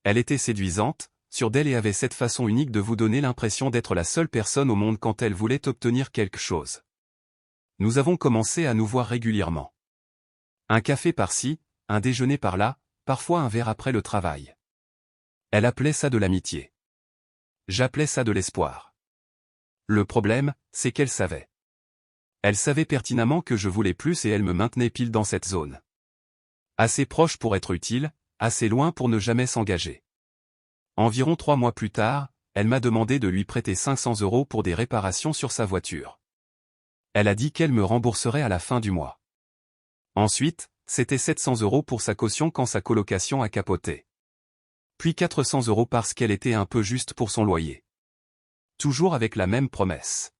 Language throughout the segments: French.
Elle était séduisante, sûre d'elle et avait cette façon unique de vous donner l'impression d'être la seule personne au monde quand elle voulait obtenir quelque chose. Nous avons commencé à nous voir régulièrement. Un café par-ci, un déjeuner par-là, parfois un verre après le travail. Elle appelait ça de l'amitié. J'appelais ça de l'espoir. Le problème, c'est qu'elle savait. Elle savait pertinemment que je voulais plus et elle me maintenait pile dans cette zone. Assez proche pour être utile, assez loin pour ne jamais s'engager. Environ 3 mois plus tard, elle m'a demandé de lui prêter 500 € pour des réparations sur sa voiture. Elle a dit qu'elle me rembourserait à la fin du mois. Ensuite, c'était 700 € pour sa caution quand sa colocation a capoté. Puis 400 € parce qu'elle était un peu juste pour son loyer. Toujours avec la même promesse.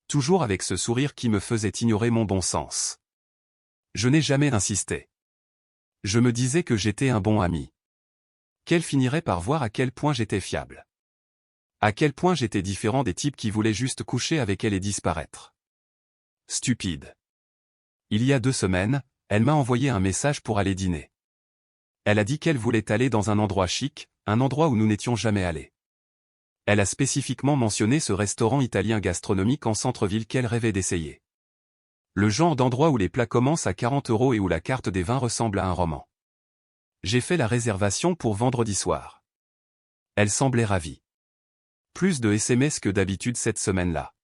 Toujours avec ce sourire qui me faisait ignorer mon bon sens. Je n'ai jamais insisté. Je me disais que j'étais un bon ami. Qu'elle finirait par voir à quel point j'étais fiable. À quel point j'étais différent des types qui voulaient juste coucher avec elle et disparaître. Stupide. Il y a 2 semaines, elle m'a envoyé un message pour aller dîner. Elle a dit qu'elle voulait aller dans un endroit chic, un endroit où nous n'étions jamais allés. Elle a spécifiquement mentionné ce restaurant italien gastronomique en centre-ville qu'elle rêvait d'essayer. Le genre d'endroit où les plats commencent à 40 € et où la carte des vins ressemble à un roman. J'ai fait la réservation pour vendredi soir. Elle semblait ravie. Plus de SMS que d'habitude cette semaine-là.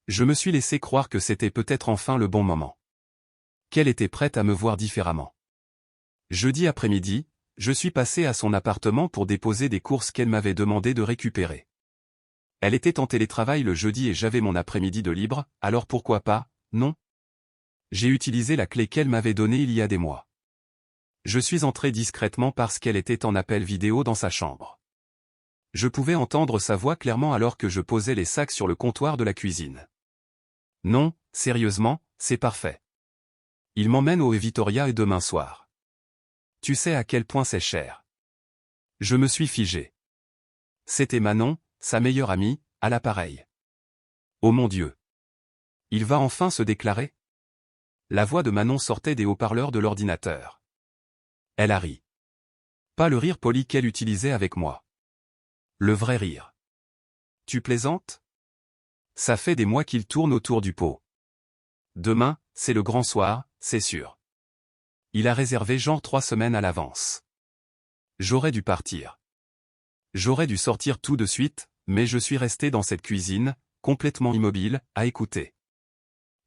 Je me suis laissé croire que c'était peut-être enfin le bon moment. Qu'elle était prête à me voir différemment. Jeudi après-midi, je suis passé à son appartement pour déposer des courses qu'elle m'avait demandé de récupérer. Elle était en télétravail le jeudi et j'avais mon après-midi de libre, alors pourquoi pas, non? J'ai utilisé la clé qu'elle m'avait donnée il y a des mois. Je suis entré discrètement parce qu'elle était en appel vidéo dans sa chambre. Je pouvais entendre sa voix clairement alors que je posais les sacs sur le comptoir de la cuisine. Non, sérieusement, c'est parfait. Il m'emmène au Vittoria et demain soir. Tu sais à quel point c'est cher. Je me suis figé. C'était Manon, sa meilleure amie, à l'appareil. Oh mon Dieu. Il va enfin se déclarer? La voix de Manon sortait des haut-parleurs de l'ordinateur. Elle a ri. Pas le rire poli qu'elle utilisait avec moi. Le vrai rire. Tu plaisantes? Ça fait des mois qu'il tourne autour du pot. Demain, c'est le grand soir, c'est sûr. Il a réservé genre 3 semaines à l'avance. J'aurais dû partir. J'aurais dû sortir tout de suite, mais je suis resté dans cette cuisine, complètement immobile, à écouter.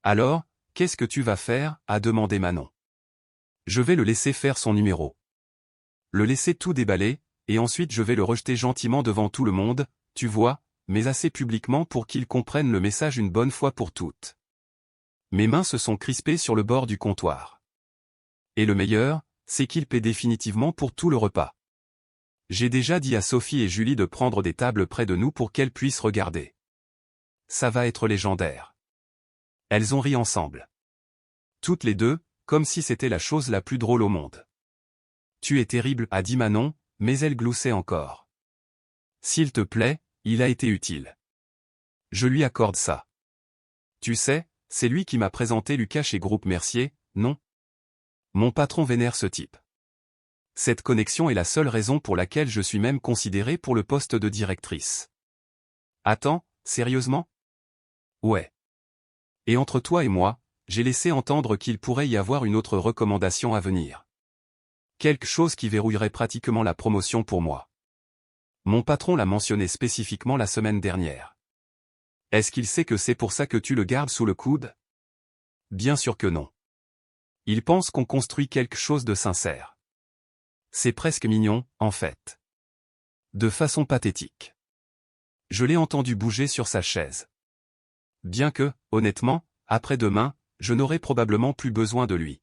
Alors, qu'est-ce que tu vas faire? A demandé Manon. Je vais le laisser faire son numéro. Le laisser tout déballer, et ensuite je vais le rejeter gentiment devant tout le monde, tu vois, mais assez publiquement pour qu'il comprenne le message une bonne fois pour toutes. Mes mains se sont crispées sur le bord du comptoir. Et le meilleur, c'est qu'il paie définitivement pour tout le repas. J'ai déjà dit à Sophie et Julie de prendre des tables près de nous pour qu'elles puissent regarder. Ça va être légendaire. Elles ont ri ensemble. Toutes les deux, comme si c'était la chose la plus drôle au monde. Tu es terrible, a dit Manon, mais elle gloussait encore. S'il te plaît, il a été utile. Je lui accorde ça. Tu sais, c'est lui qui m'a présenté Lucas chez Groupe Mercier, non? Mon patron vénère ce type. Cette connexion est la seule raison pour laquelle je suis même considérée pour le poste de directrice. Attends, sérieusement? Ouais. Et entre toi et moi, j'ai laissé entendre qu'il pourrait y avoir une autre recommandation à venir. Quelque chose qui verrouillerait pratiquement la promotion pour moi. Mon patron l'a mentionné spécifiquement la semaine dernière. Est-ce qu'il sait que c'est pour ça que tu le gardes sous le coude? Bien sûr que non. Il pense qu'on construit quelque chose de sincère. C'est presque mignon, en fait. De façon pathétique. Je l'ai entendu bouger sur sa chaise. Bien que, honnêtement, après-demain, je n'aurai probablement plus besoin de lui.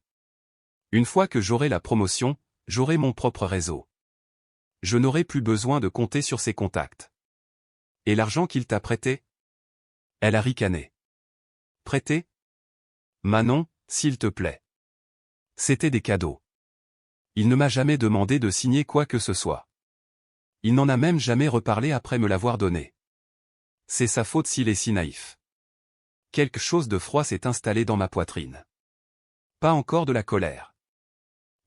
Une fois que j'aurai la promotion, j'aurai mon propre réseau. Je n'aurai plus besoin de compter sur ses contacts. Et l'argent qu'il t'a prêté? Elle a ricané. Prêté? Manon, s'il te plaît. C'était des cadeaux. Il ne m'a jamais demandé de signer quoi que ce soit. Il n'en a même jamais reparlé après me l'avoir donné. C'est sa faute s'il est si naïf. Quelque chose de froid s'est installé dans ma poitrine. Pas encore de la colère.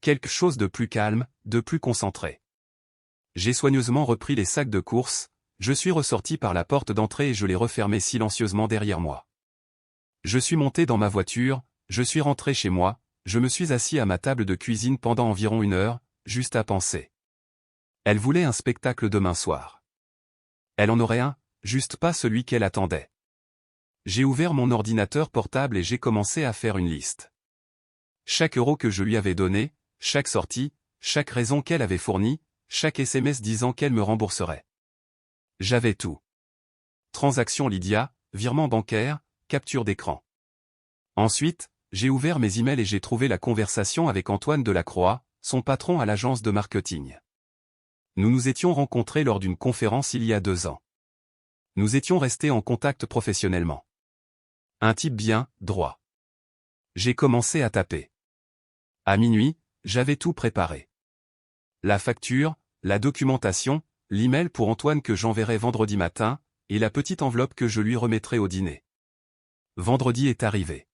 Quelque chose de plus calme, de plus concentré. J'ai soigneusement repris les sacs de course, je suis ressorti par la porte d'entrée et je l'ai refermé silencieusement derrière moi. Je suis monté dans ma voiture, je suis rentré chez moi, je me suis assis à ma table de cuisine pendant environ 1 heure, juste à penser. Elle voulait un spectacle demain soir. Elle en aurait un, juste pas celui qu'elle attendait. J'ai ouvert mon ordinateur portable et j'ai commencé à faire une liste. Chaque euro que je lui avais donné, chaque sortie, chaque raison qu'elle avait fournie, chaque SMS disant qu'elle me rembourserait. J'avais tout. Transaction Lydia, virement bancaire, capture d'écran. Ensuite, j'ai ouvert mes emails et j'ai trouvé la conversation avec Antoine Delacroix, son patron à l'agence de marketing. Nous nous étions rencontrés lors d'une conférence il y a 2 ans. Nous étions restés en contact professionnellement. Un type bien, droit. J'ai commencé à taper. À minuit, j'avais tout préparé. La facture, la documentation, l'email pour Antoine que j'enverrai vendredi matin, et la petite enveloppe que je lui remettrai au dîner. Vendredi est arrivé.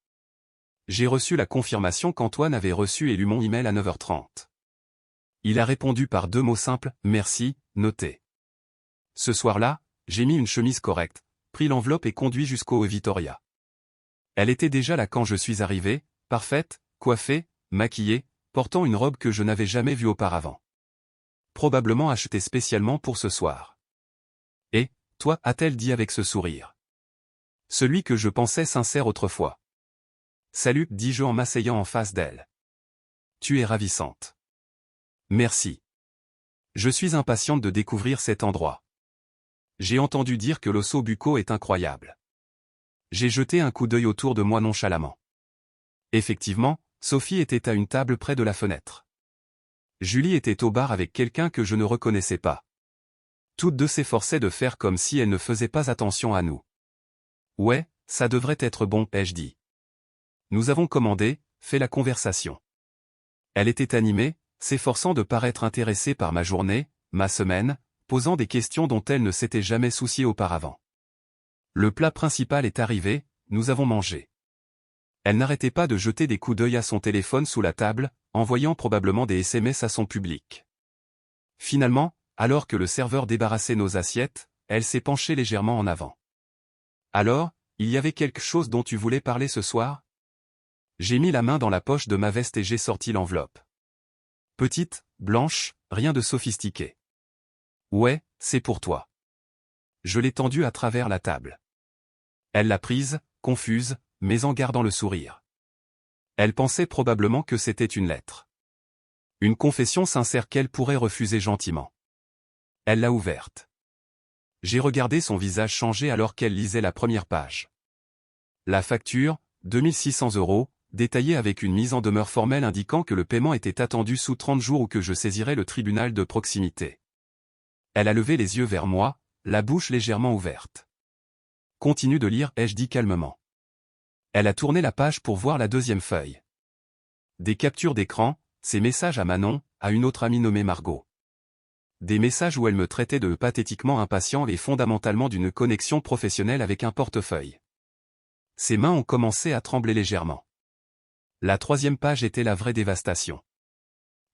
J'ai reçu la confirmation qu'Antoine avait reçu et lu mon email à 9h30. Il a répondu par 2 mots simples, merci, noté. Ce soir-là, j'ai mis une chemise correcte, pris l'enveloppe et conduit jusqu'au Vitoria. Elle était déjà là quand je suis arrivé, parfaite, coiffée, maquillée, portant une robe que je n'avais jamais vue auparavant. Probablement achetée spécialement pour ce soir. Et, toi, a-t-elle dit avec ce sourire. Celui que je pensais sincère autrefois. Salut, dis-je en m'asseyant en face d'elle. Tu es ravissante. Merci. Je suis impatiente de découvrir cet endroit. J'ai entendu dire que l'osso bucco est incroyable. J'ai jeté un coup d'œil autour de moi nonchalamment. Effectivement, Sophie était à une table près de la fenêtre. Julie était au bar avec quelqu'un que je ne reconnaissais pas. Toutes deux s'efforçaient de faire comme si elles ne faisaient pas attention à nous. Ouais, ça devrait être bon, ai-je dit. Nous avons commandé, fait la conversation. Elle était animée, s'efforçant de paraître intéressée par ma journée, ma semaine, posant des questions dont elle ne s'était jamais souciée auparavant. Le plat principal est arrivé, nous avons mangé. Elle n'arrêtait pas de jeter des coups d'œil à son téléphone sous la table, envoyant probablement des SMS à son public. Finalement, alors que le serveur débarrassait nos assiettes, elle s'est penchée légèrement en avant. Alors, il y avait quelque chose dont tu voulais parler ce soir ? J'ai mis la main dans la poche de ma veste et j'ai sorti l'enveloppe. Petite, blanche, rien de sophistiqué. Ouais, c'est pour toi. Je l'ai tendue à travers la table. Elle l'a prise, confuse, mais en gardant le sourire. Elle pensait probablement que c'était une lettre. Une confession sincère qu'elle pourrait refuser gentiment. Elle l'a ouverte. J'ai regardé son visage changer alors qu'elle lisait la première page. La facture, 2600 €, détaillée avec une mise en demeure formelle indiquant que le paiement était attendu sous 30 jours ou que je saisirais le tribunal de proximité. Elle a levé les yeux vers moi, la bouche légèrement ouverte. Continue de lire, ai-je dit calmement. Elle a tourné la page pour voir la deuxième feuille. Des captures d'écran, ces messages à Manon, à une autre amie nommée Margot. Des messages où elle me traitait de pathétiquement impatient et fondamentalement d'une connexion professionnelle avec un portefeuille. Ses mains ont commencé à trembler légèrement. La troisième page était la vraie dévastation.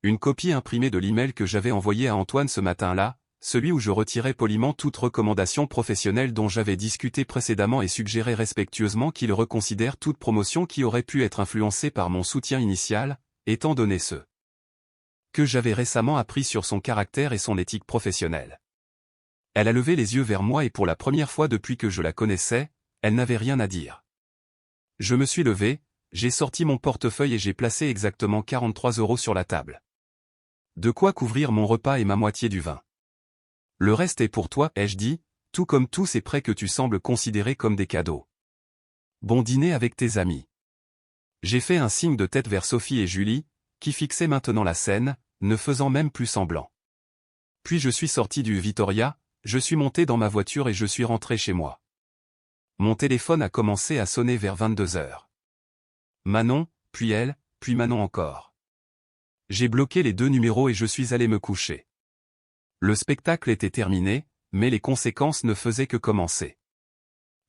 Une copie imprimée de l'email que j'avais envoyé à Antoine ce matin-là, celui où je retirais poliment toute recommandation professionnelle dont j'avais discuté précédemment et suggérais respectueusement qu'il reconsidère toute promotion qui aurait pu être influencée par mon soutien initial, étant donné ce que j'avais récemment appris sur son caractère et son éthique professionnelle. Elle a levé les yeux vers moi et pour la première fois depuis que je la connaissais, elle n'avait rien à dire. Je me suis levé, j'ai sorti mon portefeuille et j'ai placé exactement 43 € sur la table. De quoi couvrir mon repas et ma moitié du vin. Le reste est pour toi, ai-je dit, tout comme tous ces prêts que tu sembles considérer comme des cadeaux. Bon dîner avec tes amis. J'ai fait un signe de tête vers Sophie et Julie, qui fixaient maintenant la scène, ne faisant même plus semblant. Puis je suis sorti du Vitoria, je suis monté dans ma voiture et je suis rentré chez moi. Mon téléphone a commencé à sonner vers 22 h. Manon, puis elle, puis Manon encore. J'ai bloqué les 2 numéros et je suis allé me coucher. Le spectacle était terminé, mais les conséquences ne faisaient que commencer.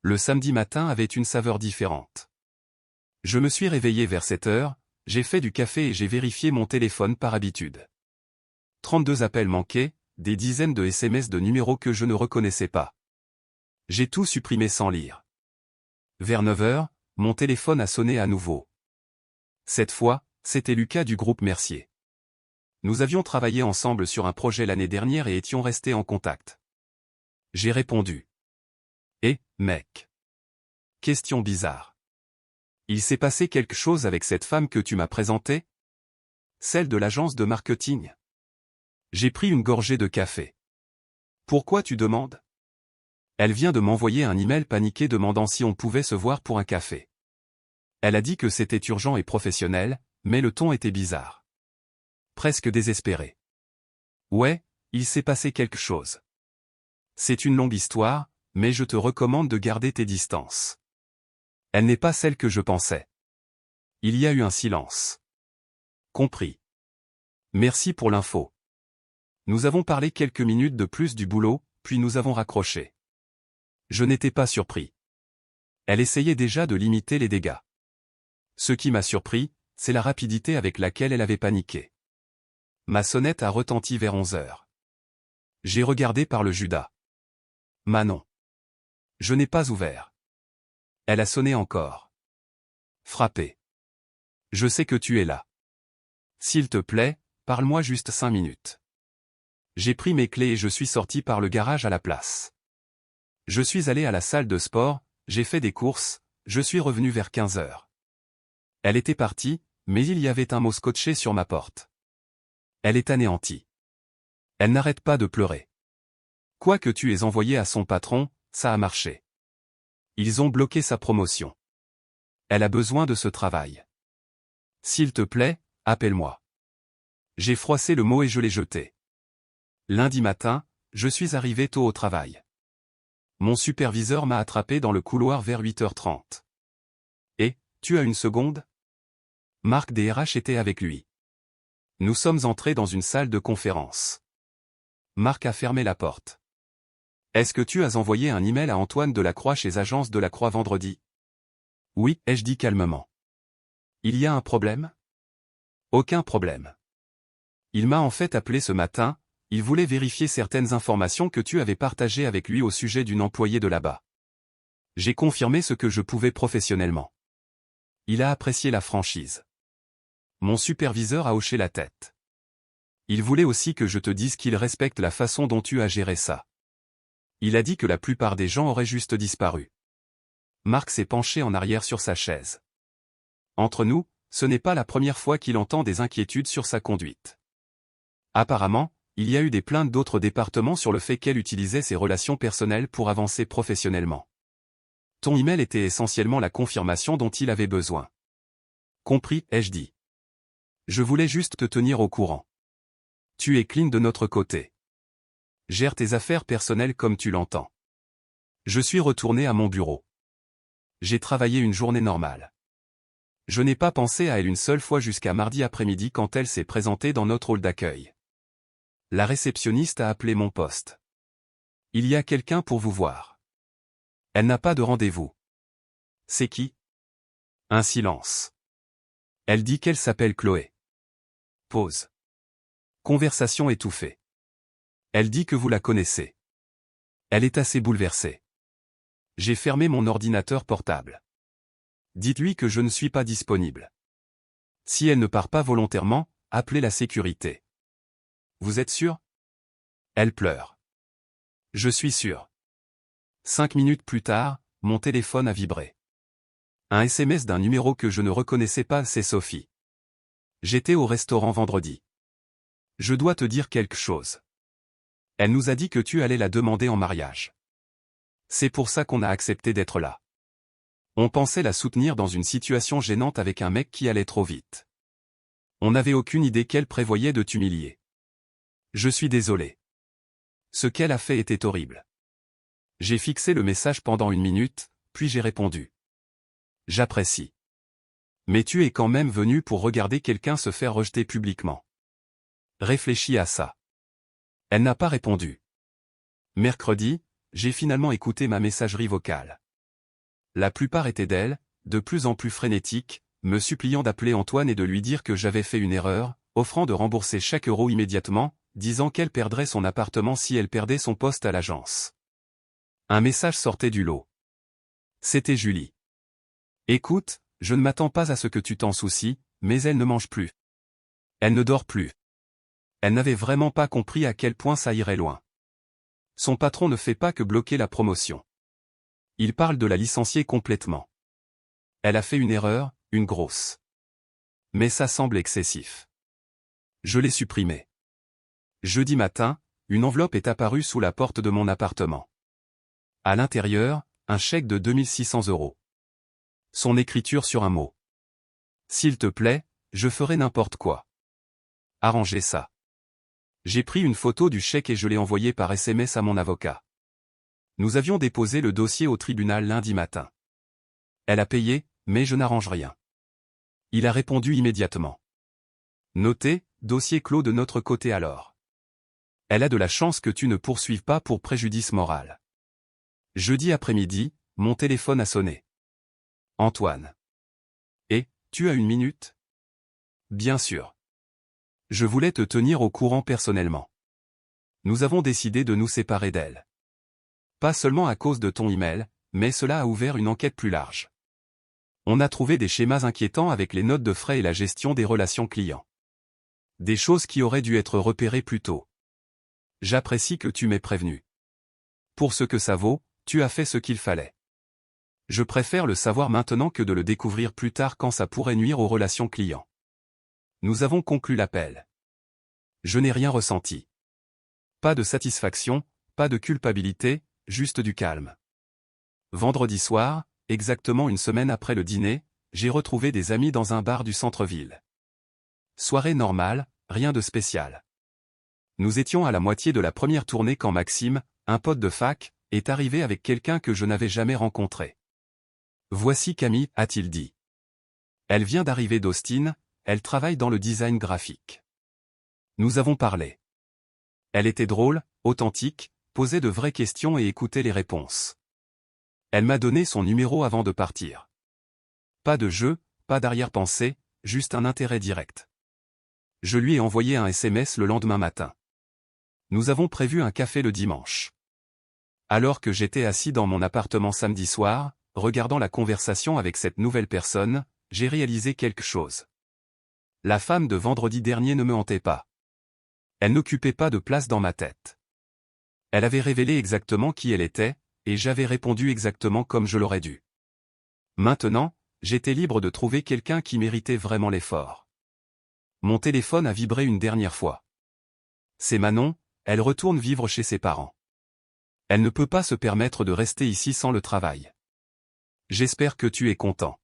Le samedi matin avait une saveur différente. Je me suis réveillé vers 7 h, j'ai fait du café et j'ai vérifié mon téléphone par habitude. 32 appels manqués, des dizaines de SMS de numéros que je ne reconnaissais pas. J'ai tout supprimé sans lire. Vers 9 heures, mon téléphone a sonné à nouveau. Cette fois, c'était Lucas du groupe Mercier. Nous avions travaillé ensemble sur un projet l'année dernière et étions restés en contact. J'ai répondu. Eh, mec. Question bizarre. Il s'est passé quelque chose avec cette femme que tu m'as présentée? Celle de l'agence de marketing. J'ai pris une gorgée de café. Pourquoi tu demandes? Elle vient de m'envoyer un email paniqué demandant si on pouvait se voir pour un café. Elle a dit que c'était urgent et professionnel, mais le ton était bizarre. Presque désespéré. Ouais, il s'est passé quelque chose. C'est une longue histoire, mais je te recommande de garder tes distances. Elle n'est pas celle que je pensais. Il y a eu un silence. Compris. Merci pour l'info. Nous avons parlé quelques minutes de plus du boulot, puis nous avons raccroché. Je n'étais pas surpris. Elle essayait déjà de limiter les dégâts. Ce qui m'a surpris, c'est la rapidité avec laquelle elle avait paniqué. Ma sonnette a retenti vers 11 heures. J'ai regardé par le Judas. Manon. Je n'ai pas ouvert. Elle a sonné encore. Frappé. Je sais que tu es là. S'il te plaît, parle-moi juste 5 minutes. J'ai pris mes clés et je suis sorti par le garage à la place. Je suis allé à la salle de sport, j'ai fait des courses, je suis revenu vers 15 heures. Elle était partie, mais il y avait un mot scotché sur ma porte. Elle est anéantie. Elle n'arrête pas de pleurer. Quoi que tu aies envoyé à son patron, ça a marché. Ils ont bloqué sa promotion. Elle a besoin de ce travail. S'il te plaît, appelle-moi. J'ai froissé le mot et je l'ai jeté. Lundi matin, je suis arrivé tôt au travail. Mon superviseur m'a attrapé dans le couloir vers 8h30. Et, tu as une seconde? Marc des RH était avec lui. Nous sommes entrés dans une salle de conférence. Marc a fermé la porte. Est-ce que tu as envoyé un email à Antoine Delacroix chez Agence Delacroix vendredi? Oui, ai-je dit calmement. Il y a un problème? Aucun problème. Il m'a en fait appelé ce matin, il voulait vérifier certaines informations que tu avais partagées avec lui au sujet d'une employée de là-bas. J'ai confirmé ce que je pouvais professionnellement. Il a apprécié la franchise. Mon superviseur a hoché la tête. Il voulait aussi que je te dise qu'il respecte la façon dont tu as géré ça. Il a dit que la plupart des gens auraient juste disparu. Marc s'est penché en arrière sur sa chaise. Entre nous, ce n'est pas la première fois qu'il entend des inquiétudes sur sa conduite. Apparemment, il y a eu des plaintes d'autres départements sur le fait qu'elle utilisait ses relations personnelles pour avancer professionnellement. Ton email était essentiellement la confirmation dont il avait besoin. Compris, ai-je dit. Je voulais juste te tenir au courant. Tu es clean de notre côté. Gère tes affaires personnelles comme tu l'entends. Je suis retourné à mon bureau. J'ai travaillé une journée normale. Je n'ai pas pensé à elle une seule fois jusqu'à mardi après-midi quand elle s'est présentée dans notre hall d'accueil. La réceptionniste a appelé mon poste. Il y a quelqu'un pour vous voir. Elle n'a pas de rendez-vous. C'est qui? Un silence. Elle dit qu'elle s'appelle Chloé. Pause. Conversation étouffée. Elle dit que vous la connaissez. Elle est assez bouleversée. J'ai fermé mon ordinateur portable. Dites-lui que je ne suis pas disponible. Si elle ne part pas volontairement, appelez la sécurité. Vous êtes sûr? Elle pleure. Je suis sûr. 5 minutes plus tard, mon téléphone a vibré. Un SMS d'un numéro que je ne reconnaissais pas, c'est Sophie. J'étais au restaurant vendredi. Je dois te dire quelque chose. Elle nous a dit que tu allais la demander en mariage. C'est pour ça qu'on a accepté d'être là. On pensait la soutenir dans une situation gênante avec un mec qui allait trop vite. On n'avait aucune idée qu'elle prévoyait de t'humilier. Je suis désolé. Ce qu'elle a fait était horrible. J'ai fixé le message pendant 1 minute, puis j'ai répondu. J'apprécie. Mais tu es quand même venu pour regarder quelqu'un se faire rejeter publiquement. Réfléchis à ça. Elle n'a pas répondu. Mercredi, j'ai finalement écouté ma messagerie vocale. La plupart étaient d'elle, de plus en plus frénétiques, me suppliant d'appeler Antoine et de lui dire que j'avais fait une erreur, offrant de rembourser chaque euro immédiatement, disant qu'elle perdrait son appartement si elle perdait son poste à l'agence. Un message sortait du lot. C'était Julie. Écoute, je ne m'attends pas à ce que tu t'en soucies, mais elle ne mange plus. Elle ne dort plus. Elle n'avait vraiment pas compris à quel point ça irait loin. Son patron ne fait pas que bloquer la promotion. Il parle de la licencier complètement. Elle a fait une erreur, une grosse. Mais ça semble excessif. Je l'ai supprimé. Jeudi matin, une enveloppe est apparue sous la porte de mon appartement. À l'intérieur, un chèque de 2600 €. Son écriture sur un mot. S'il te plaît, je ferai n'importe quoi. Arrangez ça. J'ai pris une photo du chèque et je l'ai envoyé par SMS à mon avocat. Nous avions déposé le dossier au tribunal lundi matin. Elle a payé, mais je n'arrange rien. Il a répondu immédiatement. Notez, dossier clos de notre côté alors. Elle a de la chance que tu ne poursuives pas pour préjudice moral. Jeudi après-midi, mon téléphone a sonné. Antoine. Et, tu as une minute? Bien sûr. Je voulais te tenir au courant personnellement. Nous avons décidé de nous séparer d'elle. Pas seulement à cause de ton email, mais cela a ouvert une enquête plus large. On a trouvé des schémas inquiétants avec les notes de frais et la gestion des relations clients. Des choses qui auraient dû être repérées plus tôt. J'apprécie que tu m'aies prévenu. Pour ce que ça vaut, tu as fait ce qu'il fallait. Je préfère le savoir maintenant que de le découvrir plus tard quand ça pourrait nuire aux relations clients. Nous avons conclu l'appel. Je n'ai rien ressenti. Pas de satisfaction, pas de culpabilité, juste du calme. Vendredi soir, exactement une semaine après le dîner, j'ai retrouvé des amis dans un bar du centre-ville. Soirée normale, rien de spécial. Nous étions à la moitié de la première tournée quand Maxime, un pote de fac, est arrivé avec quelqu'un que je n'avais jamais rencontré. Voici Camille, a-t-il dit. Elle vient d'arriver d'Austin, elle travaille dans le design graphique. Nous avons parlé. Elle était drôle, authentique, posait de vraies questions et écoutait les réponses. Elle m'a donné son numéro avant de partir. Pas de jeu, pas d'arrière-pensée, juste un intérêt direct. Je lui ai envoyé un SMS le lendemain matin. Nous avons prévu un café le dimanche. Alors que j'étais assis dans mon appartement samedi soir, regardant la conversation avec cette nouvelle personne, j'ai réalisé quelque chose. La femme de vendredi dernier ne me hantait pas. Elle n'occupait pas de place dans ma tête. Elle avait révélé exactement qui elle était, et j'avais répondu exactement comme je l'aurais dû. Maintenant, j'étais libre de trouver quelqu'un qui méritait vraiment l'effort. Mon téléphone a vibré une dernière fois. C'est Manon, elle retourne vivre chez ses parents. Elle ne peut pas se permettre de rester ici sans le travail. J'espère que tu es content.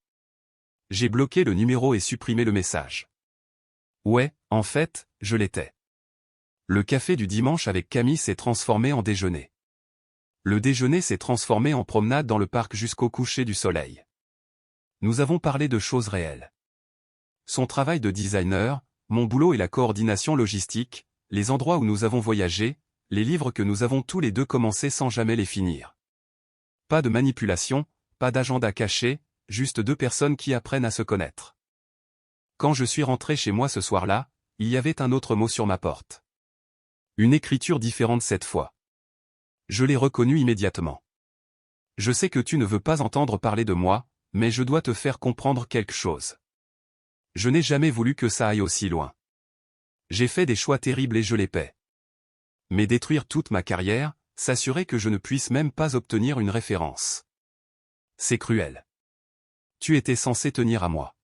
J'ai bloqué le numéro et supprimé le message. Ouais, en fait, je l'étais. Le café du dimanche avec Camille s'est transformé en déjeuner. Le déjeuner s'est transformé en promenade dans le parc jusqu'au coucher du soleil. Nous avons parlé de choses réelles. Son travail de designer, mon boulot et la coordination logistique, les endroits où nous avons voyagé, les livres que nous avons tous les deux commencé sans jamais les finir. Pas de manipulation, pas d'agenda caché, juste deux personnes qui apprennent à se connaître. Quand je suis rentré chez moi ce soir-là, il y avait un autre mot sur ma porte. Une écriture différente cette fois. Je l'ai reconnu immédiatement. Je sais que tu ne veux pas entendre parler de moi, mais je dois te faire comprendre quelque chose. Je n'ai jamais voulu que ça aille aussi loin. J'ai fait des choix terribles et je les paie. Mais détruire toute ma carrière, s'assurer que je ne puisse même pas obtenir une référence. C'est cruel. Tu étais censé tenir à moi.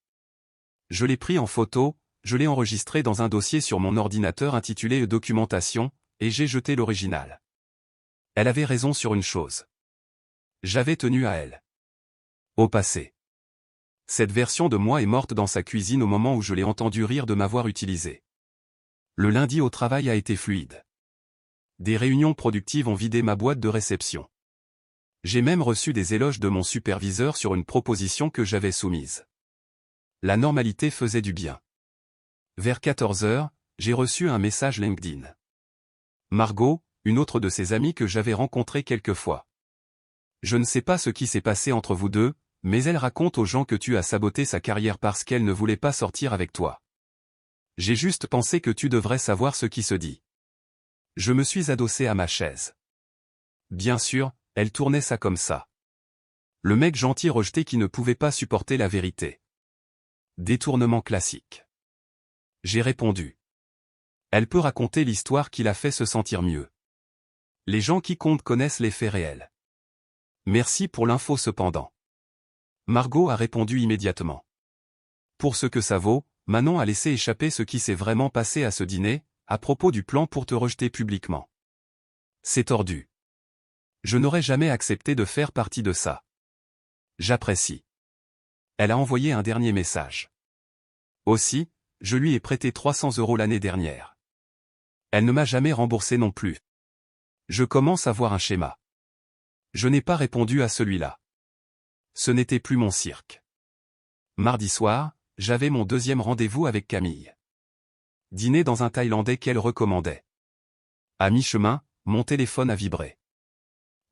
Je l'ai pris en photo, je l'ai enregistré dans un dossier sur mon ordinateur intitulé Documentation, et j'ai jeté l'original. Elle avait raison sur une chose. J'avais tenu à elle. Au passé. Cette version de moi est morte dans sa cuisine au moment où je l'ai entendu rire de m'avoir utilisé. Le lundi au travail a été fluide. Des réunions productives ont vidé ma boîte de réception. J'ai même reçu des éloges de mon superviseur sur une proposition que j'avais soumise. La normalité faisait du bien. Vers 14 h, j'ai reçu un message LinkedIn. Margot, une autre de ses amies que j'avais rencontrée quelques fois. Je ne sais pas ce qui s'est passé entre vous deux, mais elle raconte aux gens que tu as saboté sa carrière parce qu'elle ne voulait pas sortir avec toi. J'ai juste pensé que tu devrais savoir ce qui se dit. Je me suis adossé à ma chaise. Bien sûr, elle tournait ça comme ça. Le mec gentil rejeté qui ne pouvait pas supporter la vérité. Détournement classique. J'ai répondu. Elle peut raconter l'histoire qui l'a fait se sentir mieux. Les gens qui comptent connaissent les faits réels. Merci pour l'info cependant. Margot a répondu immédiatement. Pour ce que ça vaut, Manon a laissé échapper ce qui s'est vraiment passé à ce dîner, à propos du plan pour te rejeter publiquement. C'est tordu. Je n'aurais jamais accepté de faire partie de ça. J'apprécie. Elle a envoyé un dernier message. Aussi, je lui ai prêté 300 € l'année dernière. Elle ne m'a jamais remboursé non plus. Je commence à voir un schéma. Je n'ai pas répondu à celui-là. Ce n'était plus mon cirque. Mardi soir, j'avais mon deuxième rendez-vous avec Camille. Dîner dans un Thaïlandais qu'elle recommandait. À mi-chemin, mon téléphone a vibré.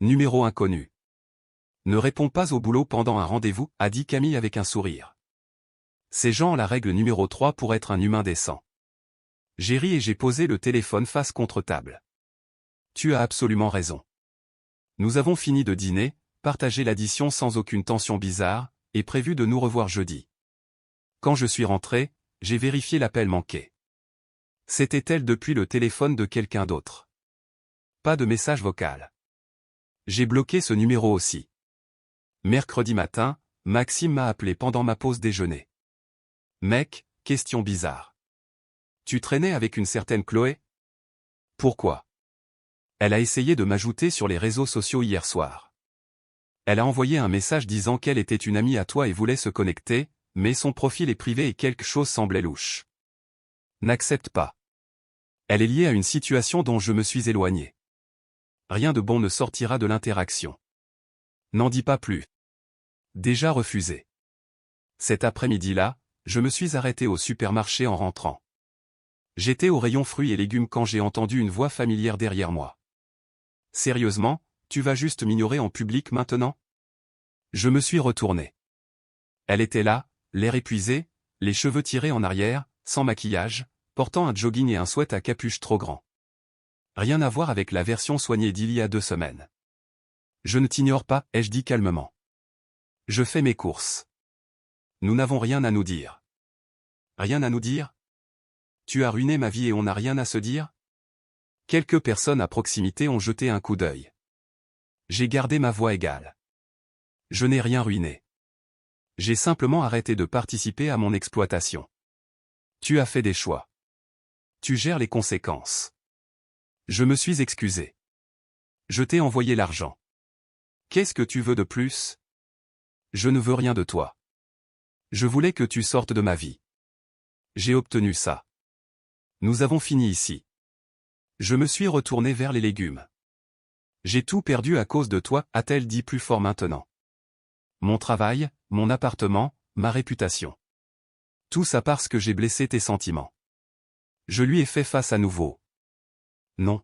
Numéro inconnu. Ne réponds pas au boulot pendant un rendez-vous, a dit Camille avec un sourire. C'est genre la règle numéro 3 pour être un humain décent. J'ai ri et j'ai posé le téléphone face contre table. Tu as absolument raison. Nous avons fini de dîner, partagé l'addition sans aucune tension bizarre, et prévu de nous revoir jeudi. Quand je suis rentré, j'ai vérifié l'appel manqué. C'était elle depuis le téléphone de quelqu'un d'autre. Pas de message vocal. J'ai bloqué ce numéro aussi. Mercredi matin, Maxime m'a appelé pendant ma pause déjeuner. Mec, question bizarre. Tu traînais avec une certaine Chloé? Pourquoi? Elle a essayé de m'ajouter sur les réseaux sociaux hier soir. Elle a envoyé un message disant qu'elle était une amie à toi et voulait se connecter, mais son profil est privé et quelque chose semblait louche. N'accepte pas. Elle est liée à une situation dont je me suis éloigné. Rien de bon ne sortira de l'interaction. N'en dis pas plus. Déjà refusé. Cet après-midi-là, je me suis arrêté au supermarché en rentrant. J'étais au rayon fruits et légumes quand j'ai entendu une voix familière derrière moi. Sérieusement, tu vas juste m'ignorer en public maintenant? Je me suis retourné. Elle était là, l'air épuisé, les cheveux tirés en arrière, sans maquillage, portant un jogging et un sweat à capuche trop grand. Rien à voir avec la version soignée d'il y a 2 semaines. Je ne t'ignore pas, ai-je dit calmement. Je fais mes courses. Nous n'avons rien à nous dire. Rien à nous dire? Tu as ruiné ma vie et on n'a rien à se dire? Quelques personnes à proximité ont jeté un coup d'œil. J'ai gardé ma voix égale. Je n'ai rien ruiné. J'ai simplement arrêté de participer à mon exploitation. Tu as fait des choix. Tu gères les conséquences. Je me suis excusé. Je t'ai envoyé l'argent. Qu'est-ce que tu veux de plus? Je ne veux rien de toi. Je voulais que tu sortes de ma vie. J'ai obtenu ça. Nous avons fini ici. Je me suis retourné vers les légumes. J'ai tout perdu à cause de toi, a-t-elle dit plus fort maintenant. Mon travail, mon appartement, ma réputation. Tout ça parce que j'ai blessé tes sentiments. Je lui ai fait face à nouveau. Non.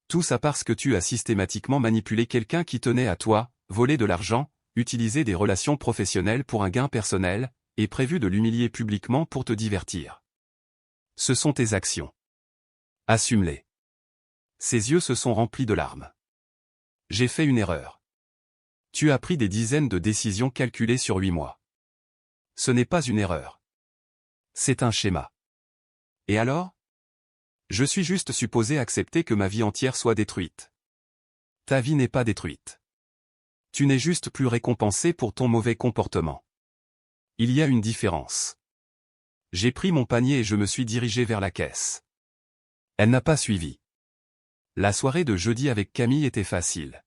Tout ça parce que tu as systématiquement manipulé quelqu'un qui tenait à toi, volé de l'argent, utilisé des relations professionnelles pour un gain personnel, et prévu de l'humilier publiquement pour te divertir. Ce sont tes actions. Assume-les. Ses yeux se sont remplis de larmes. J'ai fait une erreur. Tu as pris des dizaines de décisions calculées sur 8 mois. Ce n'est pas une erreur. C'est un schéma. Et alors? Je suis juste supposé accepter que ma vie entière soit détruite. Ta vie n'est pas détruite. Tu n'es juste plus récompensé pour ton mauvais comportement. Il y a une différence. J'ai pris mon panier et je me suis dirigé vers la caisse. Elle n'a pas suivi. La soirée de jeudi avec Camille était facile.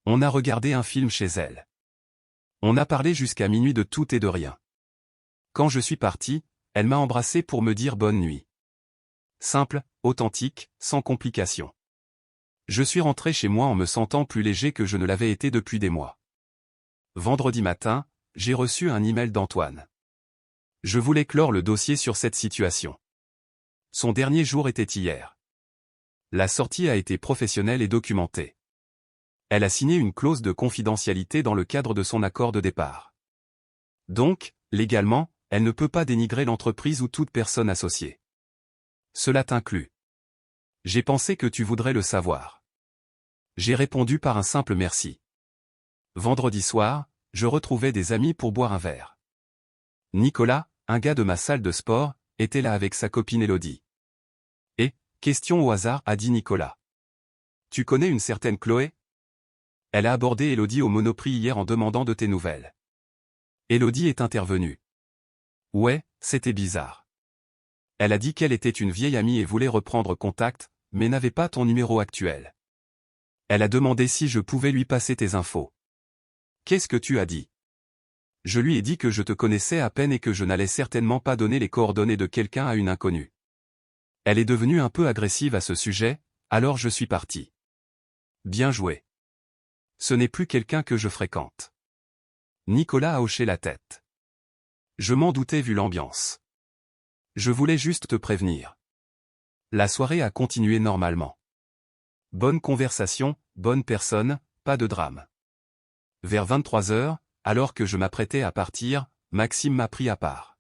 On a regardé un film chez elle. On a parlé jusqu'à minuit de tout et de rien. Quand je suis parti, elle m'a embrassé pour me dire bonne nuit. Simple, authentique, sans complications. Je suis rentré chez moi en me sentant plus léger que je ne l'avais été depuis des mois. Vendredi matin, j'ai reçu un email d'Antoine. Je voulais clore le dossier sur cette situation. Son dernier jour était hier. La sortie a été professionnelle et documentée. Elle a signé une clause de confidentialité dans le cadre de son accord de départ. Donc, légalement, elle ne peut pas dénigrer l'entreprise ou toute personne associée. Cela t'inclut. J'ai pensé que tu voudrais le savoir. J'ai répondu par un simple merci. Vendredi soir, je retrouvais des amis pour boire un verre. Nicolas, un gars de ma salle de sport, était là avec sa copine Élodie. Et, question au hasard, a dit Nicolas. Tu connais une certaine Chloé? Elle a abordé Élodie au Monoprix hier en demandant de tes nouvelles. Élodie est intervenue. Ouais, c'était bizarre. Elle a dit qu'elle était une vieille amie et voulait reprendre contact, mais n'avait pas ton numéro actuel. Elle a demandé si je pouvais lui passer tes infos. Qu'est-ce que tu as dit? Je lui ai dit que je te connaissais à peine et que je n'allais certainement pas donner les coordonnées de quelqu'un à une inconnue. Elle est devenue un peu agressive à ce sujet, alors je suis parti. Bien joué. Ce n'est plus quelqu'un que je fréquente. Nicolas a hoché la tête. Je m'en doutais vu l'ambiance. Je voulais juste te prévenir. La soirée a continué normalement. Bonne conversation, bonne personne, pas de drame. Vers 23h, alors que je m'apprêtais à partir, Maxime m'a pris à part.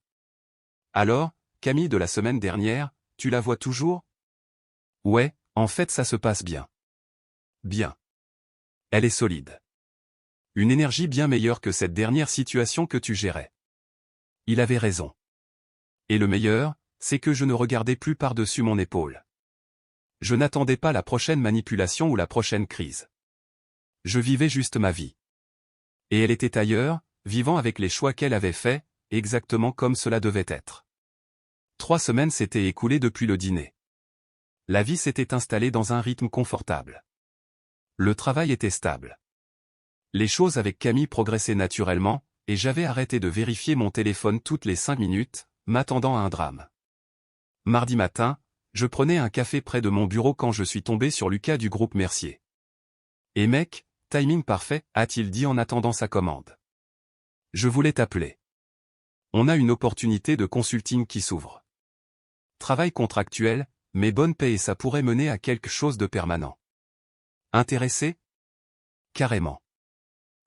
Alors, Camille de la semaine dernière, tu la vois toujours? Ouais, en fait ça se passe bien. Bien. Elle est solide. Une énergie bien meilleure que cette dernière situation que tu gérais. Il avait raison. Et le meilleur, c'est que je ne regardais plus par-dessus mon épaule. Je n'attendais pas la prochaine manipulation ou la prochaine crise. Je vivais juste ma vie. Et elle était ailleurs, vivant avec les choix qu'elle avait faits, exactement comme cela devait être. 3 semaines s'étaient écoulées depuis le dîner. La vie s'était installée dans un rythme confortable. Le travail était stable. Les choses avec Camille progressaient naturellement, et j'avais arrêté de vérifier mon téléphone toutes les 5 minutes, m'attendant à un drame. Mardi matin, je prenais un café près de mon bureau quand je suis tombé sur Lucas du groupe Mercier. Et mec, timing parfait, a-t-il dit en attendant sa commande. Je voulais t'appeler. On a une opportunité de consulting qui s'ouvre. Travail contractuel, mais bonne paie et ça pourrait mener à quelque chose de permanent. Intéressé? Carrément.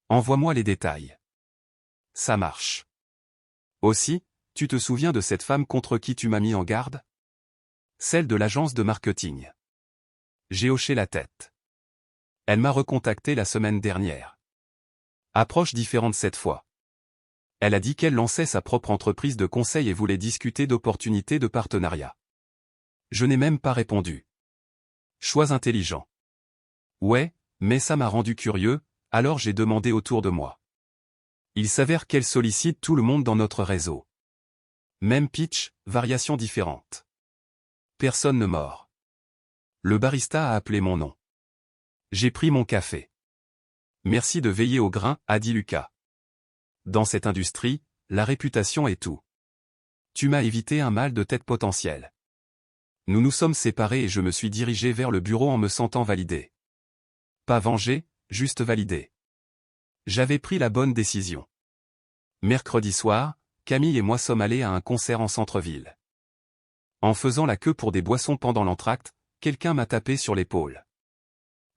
Envoie-moi les détails. Ça marche. Aussi, tu te souviens de cette femme contre qui tu m'as mis en garde? Celle de l'agence de marketing. J'ai hoché la tête. Elle m'a recontacté la semaine dernière. Approche différente cette fois. Elle a dit qu'elle lançait sa propre entreprise de conseil et voulait discuter d'opportunités de partenariat. Je n'ai même pas répondu. Choix intelligent. Ouais, mais ça m'a rendu curieux, alors j'ai demandé autour de moi. Il s'avère qu'elle sollicite tout le monde dans notre réseau. Même pitch, variations différentes. Personne ne mord. Le barista a appelé mon nom. J'ai pris mon café. Merci de veiller au grain, a dit Lucas. Dans cette industrie, la réputation est tout. Tu m'as évité un mal de tête potentiel. Nous nous sommes séparés et je me suis dirigé vers le bureau en me sentant validé. Pas vengé, juste validé. J'avais pris la bonne décision. Mercredi soir, Camille et moi sommes allés à un concert en centre-ville. En faisant la queue pour des boissons pendant l'entracte, quelqu'un m'a tapé sur l'épaule.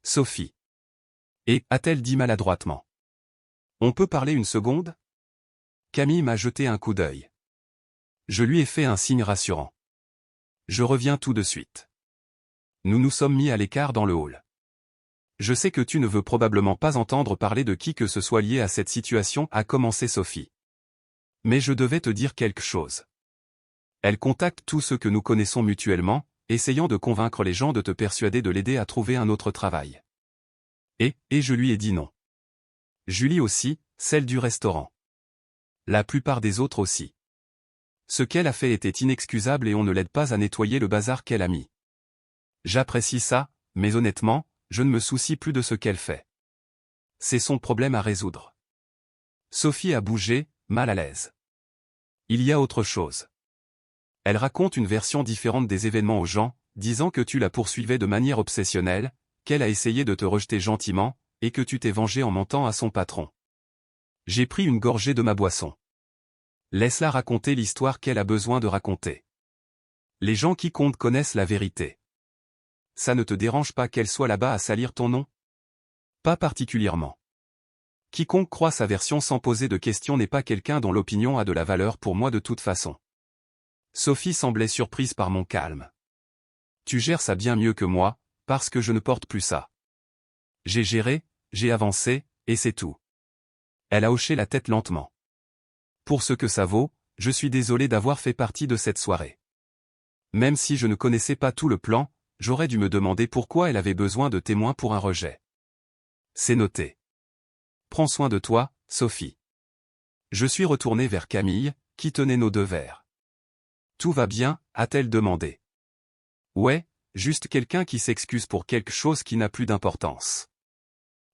Sophie. Et, a-t-elle dit maladroitement. On peut parler une seconde? Camille m'a jeté un coup d'œil. Je lui ai fait un signe rassurant. Je reviens tout de suite. Nous nous sommes mis à l'écart dans le hall. Je sais que tu ne veux probablement pas entendre parler de qui que ce soit lié à cette situation, a commencé Sophie. Mais je devais te dire quelque chose. Elle contacte tous ceux que nous connaissons mutuellement, essayant de convaincre les gens de te persuader de l'aider à trouver un autre travail. Et je lui ai dit non. Julie aussi, celle du restaurant. La plupart des autres aussi. Ce qu'elle a fait était inexcusable et on ne l'aide pas à nettoyer le bazar qu'elle a mis. J'apprécie ça, mais honnêtement, je ne me soucie plus de ce qu'elle fait. C'est son problème à résoudre. Sophie a bougé, mal à l'aise. Il y a autre chose. Elle raconte une version différente des événements aux gens, disant que tu la poursuivais de manière obsessionnelle, qu'elle a essayé de te rejeter gentiment, et que tu t'es vengé en mentant à son patron. J'ai pris une gorgée de ma boisson. Laisse-la raconter l'histoire qu'elle a besoin de raconter. Les gens qui comptent connaissent la vérité. Ça ne te dérange pas qu'elle soit là-bas à salir ton nom? Pas particulièrement. Quiconque croit sa version sans poser de questions n'est pas quelqu'un dont l'opinion a de la valeur pour moi de toute façon. Sophie semblait surprise par mon calme. Tu gères ça bien mieux que moi, parce que je ne porte plus ça. J'ai géré, j'ai avancé, et c'est tout. Elle a hoché la tête lentement. Pour ce que ça vaut, je suis désolé d'avoir fait partie de cette soirée. Même si je ne connaissais pas tout le plan, j'aurais dû me demander pourquoi elle avait besoin de témoins pour un rejet. C'est noté. Prends soin de toi, Sophie. Je suis retourné vers Camille, qui tenait nos 2 verres. Tout va bien, a-t-elle demandé. Ouais, juste quelqu'un qui s'excuse pour quelque chose qui n'a plus d'importance.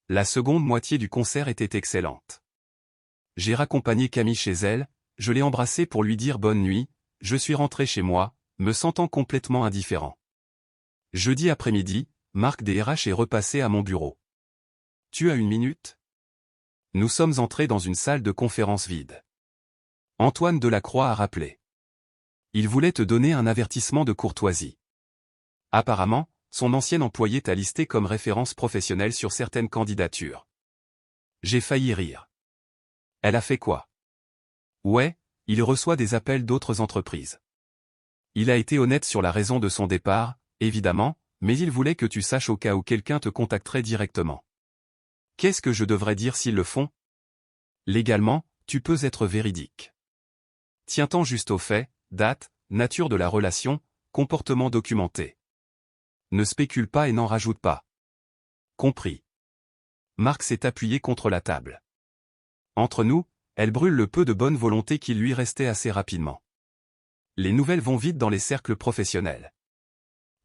La seconde moitié du concert était excellente. J'ai raccompagné Camille chez elle, je l'ai embrassée pour lui dire bonne nuit, je suis rentré chez moi, me sentant complètement indifférent. Jeudi après-midi, Marc des RH est repassé à mon bureau. Tu as une minute? Nous sommes entrés dans une salle de conférence vide. Antoine Delacroix a rappelé. Il voulait te donner un avertissement de courtoisie. Apparemment, son ancien employé t'a listé comme référence professionnelle sur certaines candidatures. J'ai failli rire. Elle a fait quoi? Ouais, il reçoit des appels d'autres entreprises. Il a été honnête sur la raison de son départ, évidemment, mais il voulait que tu saches au cas où quelqu'un te contacterait directement. Qu'est-ce que je devrais dire s'ils le font? Légalement, tu peux être véridique. Tiens-t'en juste aux faits, date, nature de la relation, comportement documenté. Ne spécule pas et n'en rajoute pas. Compris. Marc s'est appuyé contre la table. Entre nous, elle brûle le peu de bonne volonté qui lui restait assez rapidement. Les nouvelles vont vite dans les cercles professionnels.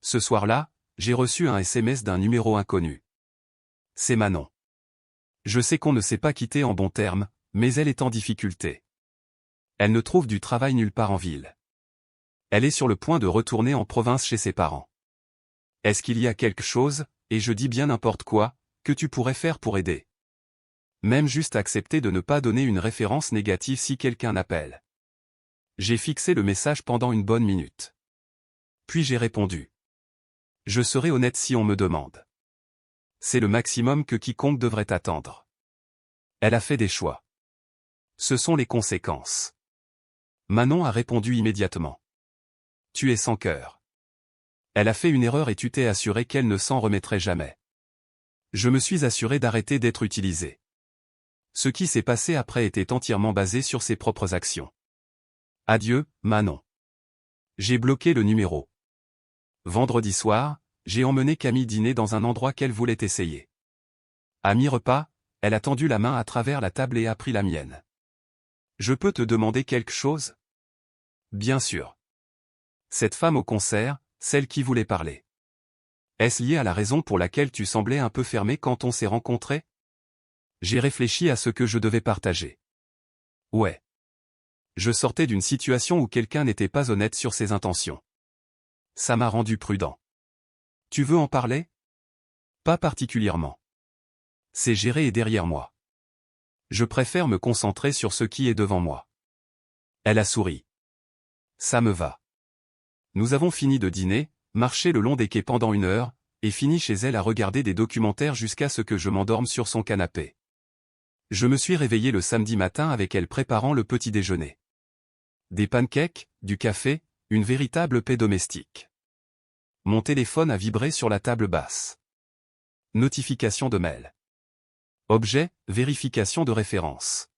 Ce soir-là, j'ai reçu un SMS d'un numéro inconnu. C'est Manon. Je sais qu'on ne s'est pas quitté en bons termes, mais elle est en difficulté. Elle ne trouve du travail nulle part en ville. Elle est sur le point de retourner en province chez ses parents. Est-ce qu'il y a quelque chose, et je dis bien n'importe quoi, que tu pourrais faire pour aider? Même juste accepter de ne pas donner une référence négative si quelqu'un appelle. J'ai fixé le message pendant une bonne minute. Puis j'ai répondu. Je serai honnête si on me demande. C'est le maximum que quiconque devrait attendre. Elle a fait des choix. Ce sont les conséquences. Manon a répondu immédiatement. Tu es sans cœur. Elle a fait une erreur et tu t'es assuré qu'elle ne s'en remettrait jamais. Je me suis assuré d'arrêter d'être utilisé. Ce qui s'est passé après était entièrement basé sur ses propres actions. Adieu, Manon. J'ai bloqué le numéro. Vendredi soir, j'ai emmené Camille dîner dans un endroit qu'elle voulait essayer. À mi-repas, elle a tendu la main à travers la table et a pris la mienne. Je peux te demander quelque chose? Bien sûr. Cette femme au concert, celle qui voulait parler. Est-ce lié à la raison pour laquelle tu semblais un peu fermé quand on s'est rencontrés? J'ai réfléchi à ce que je devais partager. Ouais. Je sortais d'une situation où quelqu'un n'était pas honnête sur ses intentions. Ça m'a rendu prudent. Tu veux en parler? Pas particulièrement. C'est géré et derrière moi. Je préfère me concentrer sur ce qui est devant moi. Elle a souri. Ça me va. Nous avons fini de dîner, marché le long des quais pendant 1 heure, et fini chez elle à regarder des documentaires jusqu'à ce que je m'endorme sur son canapé. Je me suis réveillé le samedi matin avec elle préparant le petit déjeuner. Des pancakes, du café, une véritable paix domestique. Mon téléphone a vibré sur la table basse. Notification de mail. Objet, vérification de référence.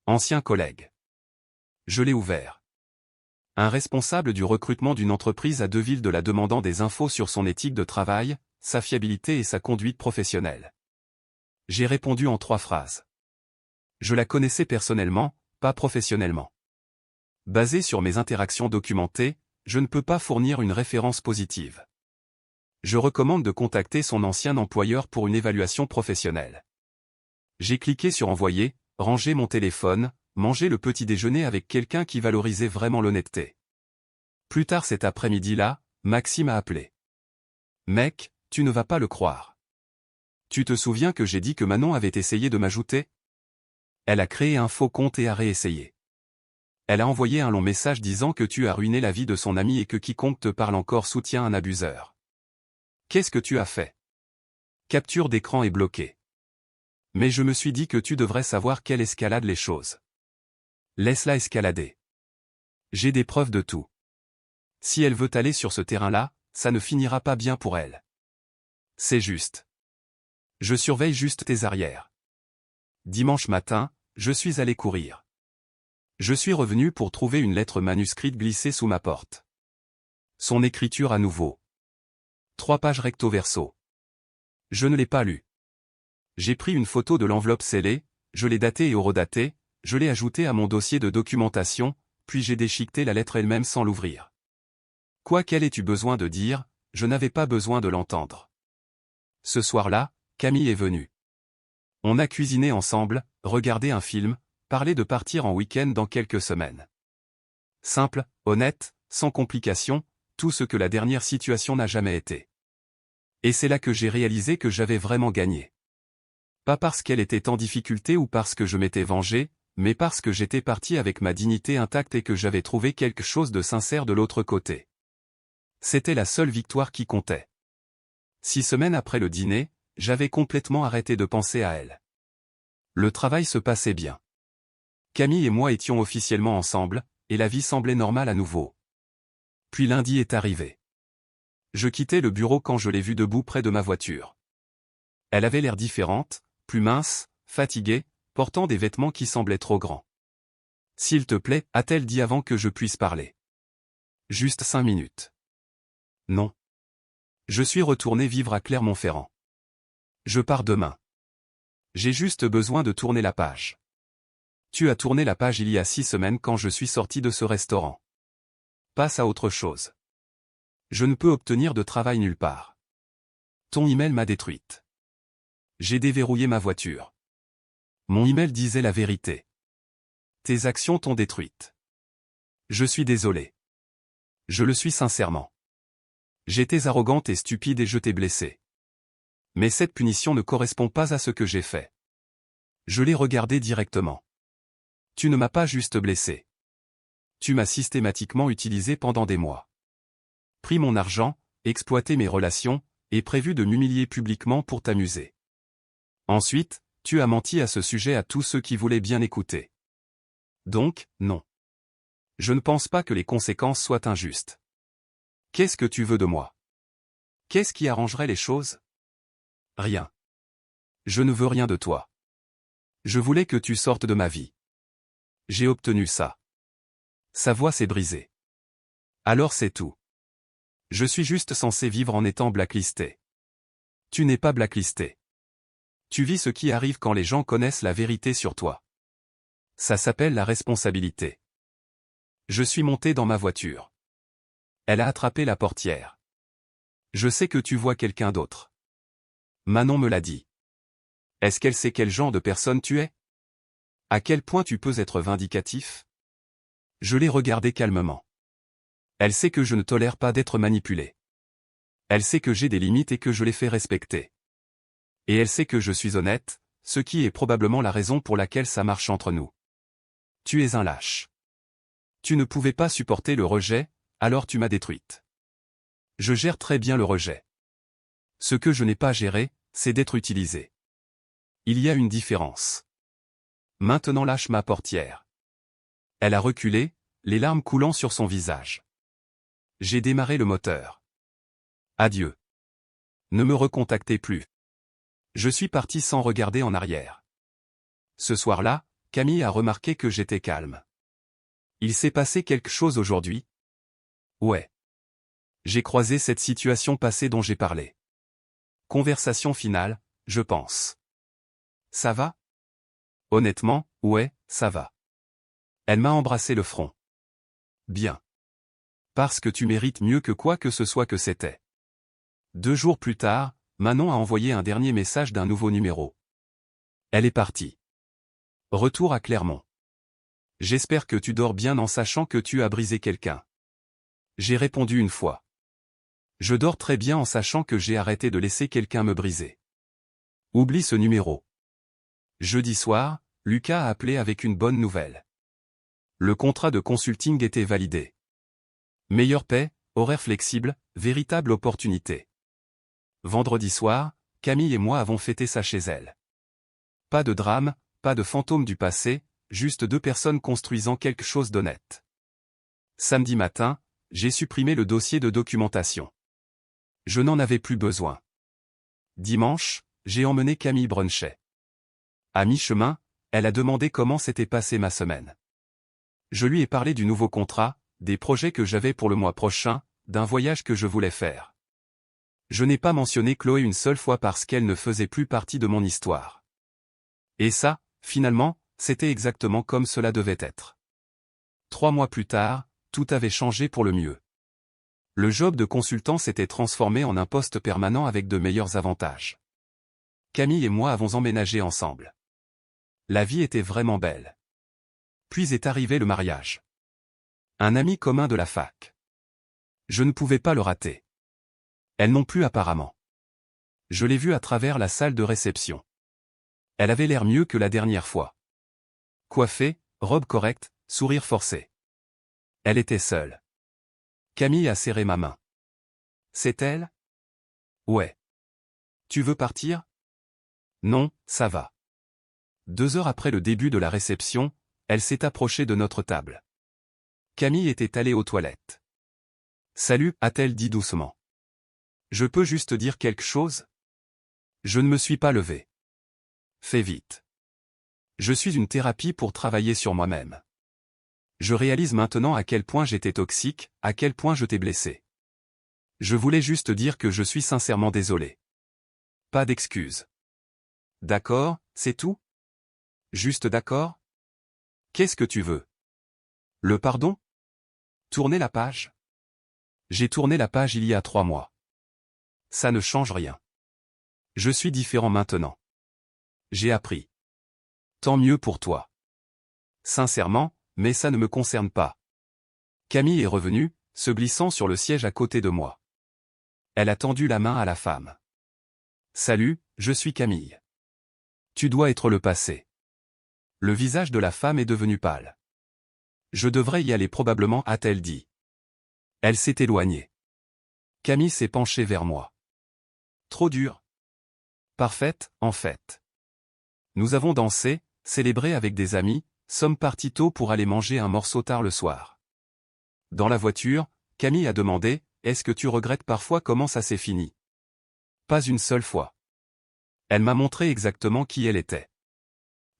Ancien collègue. Je l'ai ouvert. Un responsable du recrutement d'une entreprise à Deville de la demandant des infos sur son éthique de travail, sa fiabilité et sa conduite professionnelle. J'ai répondu en 3 phrases. Je la connaissais personnellement, pas professionnellement. Basé sur mes interactions documentées, je ne peux pas fournir une référence positive. Je recommande de contacter son ancien employeur pour une évaluation professionnelle. J'ai cliqué sur envoyer, ranger mon téléphone, manger le petit déjeuner avec quelqu'un qui valorisait vraiment l'honnêteté. Plus tard cet après-midi-là, Maxime a appelé. Mec, tu ne vas pas le croire. Tu te souviens que j'ai dit que Manon avait essayé de m'ajouter? Elle a créé un faux compte et a réessayé. Elle a envoyé un long message disant que tu as ruiné la vie de son ami et que quiconque te parle encore soutient un abuseur. Qu'est-ce que tu as fait? Capture d'écran est bloquée. Mais je me suis dit que tu devrais savoir qu'elle escalade les choses. Laisse-la escalader. J'ai des preuves de tout. Si elle veut aller sur ce terrain-là, ça ne finira pas bien pour elle. C'est juste. Je surveille juste tes arrières. Dimanche matin, je suis allé courir. Je suis revenu pour trouver une lettre manuscrite glissée sous ma porte. Son écriture à nouveau. 3 pages recto verso. Je ne l'ai pas lue. J'ai pris une photo de l'enveloppe scellée, je l'ai datée et horodatée, je l'ai ajoutée à mon dossier de documentation, puis j'ai déchiqueté la lettre elle-même sans l'ouvrir. Quoi qu'elle ait eu besoin de dire, je n'avais pas besoin de l'entendre. Ce soir-là, Camille est venue. On a cuisiné ensemble, regardé un film, parlé de partir en week-end dans quelques semaines. Simple, honnête, sans complications, tout ce que la dernière situation n'a jamais été. Et c'est là que j'ai réalisé que j'avais vraiment gagné. Pas parce qu'elle était en difficulté ou parce que je m'étais vengé, mais parce que j'étais parti avec ma dignité intacte et que j'avais trouvé quelque chose de sincère de l'autre côté. C'était la seule victoire qui comptait. 6 semaines après le dîner, j'avais complètement arrêté de penser à elle. Le travail se passait bien. Camille et moi étions officiellement ensemble, et la vie semblait normale à nouveau. Puis lundi est arrivé. Je quittais le bureau quand je l'ai vue debout près de ma voiture. Elle avait l'air différente, plus mince, fatiguée, portant des vêtements qui semblaient trop grands. « S'il te plaît » a-t-elle dit avant que je puisse parler. « Juste 5 minutes. » Non. Je suis retourné vivre à Clermont-Ferrand. Je pars demain. J'ai juste besoin de tourner la page. Tu as tourné la page il y a 6 semaines quand je suis sorti de ce restaurant. Passe à autre chose. Je ne peux obtenir de travail nulle part. Ton email m'a détruite. J'ai déverrouillé ma voiture. Mon email disait la vérité. Tes actions t'ont détruite. Je suis désolé. Je le suis sincèrement. J'étais arrogante et stupide et je t'ai blessé. Mais cette punition ne correspond pas à ce que j'ai fait. Je l'ai regardé directement. Tu ne m'as pas juste blessé. Tu m'as systématiquement utilisé pendant des mois. Pris mon argent, exploité mes relations, et prévu de m'humilier publiquement pour t'amuser. Ensuite, tu as menti à ce sujet à tous ceux qui voulaient bien écouter. Donc, non. Je ne pense pas que les conséquences soient injustes. Qu'est-ce que tu veux de moi? Qu'est-ce qui arrangerait les choses? Rien. Je ne veux rien de toi. Je voulais que tu sortes de ma vie. J'ai obtenu ça. Sa voix s'est brisée. Alors c'est tout. Je suis juste censé vivre en étant blacklisté. Tu n'es pas blacklisté. Tu vis ce qui arrive quand les gens connaissent la vérité sur toi. Ça s'appelle la responsabilité. Je suis monté dans ma voiture. Elle a attrapé la portière. Je sais que tu vois quelqu'un d'autre. Manon me l'a dit. Est-ce qu'elle sait quel genre de personne tu es? À quel point tu peux être vindicatif? Je l'ai regardé calmement. Elle sait que je ne tolère pas d'être manipulé. Elle sait que j'ai des limites et que je les fais respecter. Et elle sait que je suis honnête, ce qui est probablement la raison pour laquelle ça marche entre nous. Tu es un lâche. Tu ne pouvais pas supporter le rejet, alors tu m'as détruite. Je gère très bien le rejet. Ce que je n'ai pas géré, c'est d'être utilisé. Il y a une différence. Maintenant lâche ma portière. Elle a reculé, les larmes coulant sur son visage. J'ai démarré le moteur. Adieu. Ne me recontactez plus. Je suis parti sans regarder en arrière. Ce soir-là, Camille a remarqué que j'étais calme. Il s'est passé quelque chose aujourd'hui? Ouais. J'ai croisé cette situation passée dont j'ai parlé. Conversation finale, je pense. Ça va? Honnêtement, ouais, ça va. Elle m'a embrassé le front. Bien. Parce que tu mérites mieux que quoi que ce soit que c'était. 2 jours plus tard, Manon a envoyé un dernier message d'un nouveau numéro. Elle est partie. Retour à Clermont. J'espère que tu dors bien en sachant que tu as brisé quelqu'un. J'ai répondu une fois. Je dors très bien en sachant que j'ai arrêté de laisser quelqu'un me briser. Oublie ce numéro. Jeudi soir, Lucas a appelé avec une bonne nouvelle. Le contrat de consulting était validé. Meilleure paie, horaire flexible, véritable opportunité. Vendredi soir, Camille et moi avons fêté ça chez elle. Pas de drame, pas de fantôme du passé, juste 2 personnes construisant quelque chose d'honnête. Samedi matin, j'ai supprimé le dossier de documentation. Je n'en avais plus besoin. Dimanche, j'ai emmené Camille bruncher. À mi-chemin, elle a demandé comment s'était passée ma semaine. Je lui ai parlé du nouveau contrat, des projets que j'avais pour le mois prochain, d'un voyage que je voulais faire. Je n'ai pas mentionné Chloé une seule fois parce qu'elle ne faisait plus partie de mon histoire. Et ça, finalement, c'était exactement comme cela devait être. 3 mois plus tard, tout avait changé pour le mieux. Le job de consultant s'était transformé en un poste permanent avec de meilleurs avantages. Camille et moi avons emménagé ensemble. La vie était vraiment belle. Puis est arrivé le mariage. Un ami commun de la fac. Je ne pouvais pas le rater. Elle non plus apparemment. Je l'ai vue à travers la salle de réception. Elle avait l'air mieux que la dernière fois. Coiffée, robe correcte, sourire forcé. Elle était seule. Camille a serré ma main. C'est elle? Ouais. Tu veux partir? Non, ça va. 2 heures après le début de la réception, elle s'est approchée de notre table. Camille était allée aux toilettes. Salut, a-t-elle dit doucement. Je peux juste dire quelque chose? Je ne me suis pas levé. Fais vite. Je suis une thérapie pour travailler sur moi-même. Je réalise maintenant à quel point j'étais toxique, à quel point je t'ai blessé. Je voulais juste dire que je suis sincèrement désolé. Pas d'excuses. D'accord, c'est tout? Juste d'accord? Qu'est-ce que tu veux? Le pardon? Tourner la page? J'ai tourné la page il y a 3 mois. Ça ne change rien. Je suis différent maintenant. J'ai appris. Tant mieux pour toi. Sincèrement, mais ça ne me concerne pas. Camille est revenue, se glissant sur le siège à côté de moi. Elle a tendu la main à la femme. Salut, je suis Camille. Tu dois être le passé. Le visage de la femme est devenu pâle. Je devrais y aller probablement, a-t-elle dit. Elle s'est éloignée. Camille s'est penchée vers moi. Trop dur. Parfaite, en fait. Nous avons dansé, célébré avec des amis, sommes partis tôt pour aller manger un morceau tard le soir. Dans la voiture, Camille a demandé, est-ce que tu regrettes parfois comment ça s'est fini? Pas une seule fois. Elle m'a montré exactement qui elle était.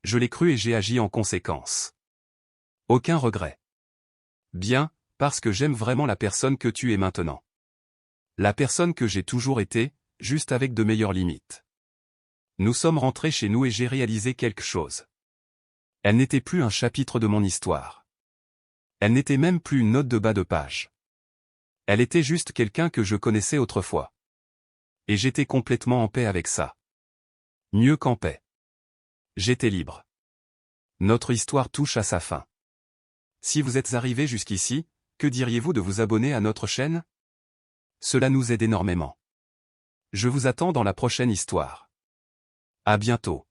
Je l'ai cru et j'ai agi en conséquence. Aucun regret. Bien, parce que j'aime vraiment la personne que tu es maintenant. La personne que j'ai toujours été, juste avec de meilleures limites. Nous sommes rentrés chez nous et j'ai réalisé quelque chose. Elle n'était plus un chapitre de mon histoire. Elle n'était même plus une note de bas de page. Elle était juste quelqu'un que je connaissais autrefois. Et j'étais complètement en paix avec ça. Mieux qu'en paix. J'étais libre. Notre histoire touche à sa fin. Si vous êtes arrivé jusqu'ici, que diriez-vous de vous abonner à notre chaîne? Cela nous aide énormément. Je vous attends dans la prochaine histoire. À bientôt.